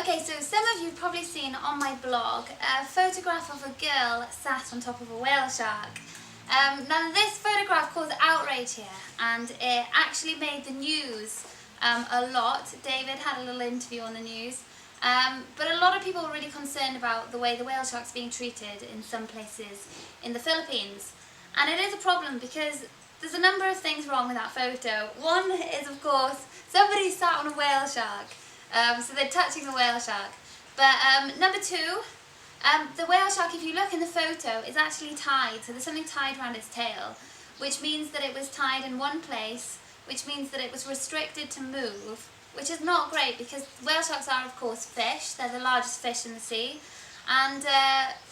Okay, so some of you have probably seen on my blog a photograph of a girl sat on top of a whale shark. Now this photograph caused outrage here, and it actually made the news a lot. David had a little interview on the news, but a lot of people were really concerned about the way the whale shark's being treated in some places in the Philippines. And it is a problem because there's a number of things wrong with that photo. One is, of course, somebody sat on a whale shark. So they're touching the whale shark. But number two, the whale shark, if you look in the photo, is actually tied. So there's something tied around its tail, which means that it was tied in one place, which means that it was restricted to move, which is not great because whale sharks are, of course, fish. They're the largest fish in the sea. And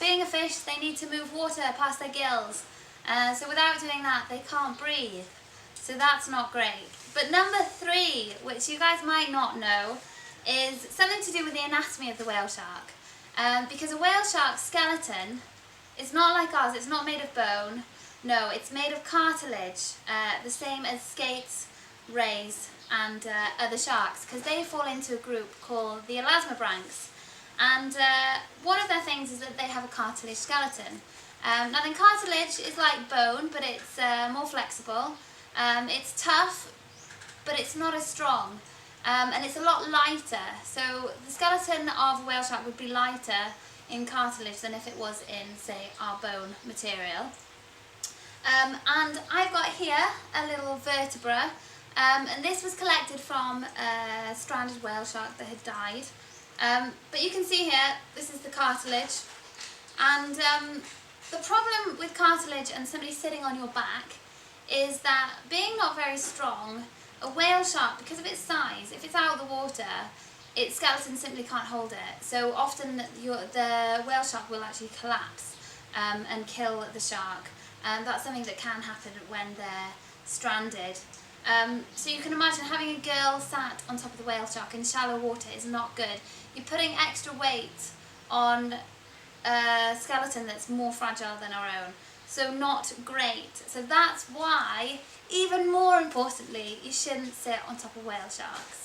being a fish, they need to move water past their gills. So without doing that, they can't breathe. So that's not great. But number three, which you guys might not know, is something to do with the anatomy of the whale shark. Because a whale shark's skeleton is not like ours, it's not made of bone. No, it's made of cartilage, the same as skates, rays and other sharks, because they fall into a group called the Elasmobranchs. And one of their things is that they have a cartilage skeleton. Now then, cartilage is like bone, but it's more flexible. It's tough, but it's not as strong. And it's a lot lighter, so the skeleton of a whale shark would be lighter in cartilage than if it was in, say, our bone material. And I've got here a little vertebra, and this was collected from a stranded whale shark that had died. But you can see here, this is the cartilage, and the problem with cartilage and somebody sitting on your back is that being not very strong, a whale shark, because of its size, if it's out of the water, its skeleton simply can't hold it. So often the whale shark will actually collapse and kill the shark. That's something that can happen when they're stranded. So you can imagine having a girl sat on top of the whale shark in shallow water is not good. You're putting extra weight on a skeleton that's more fragile than our own. So not great. So that's why, even more importantly, you shouldn't sit on top of whale sharks.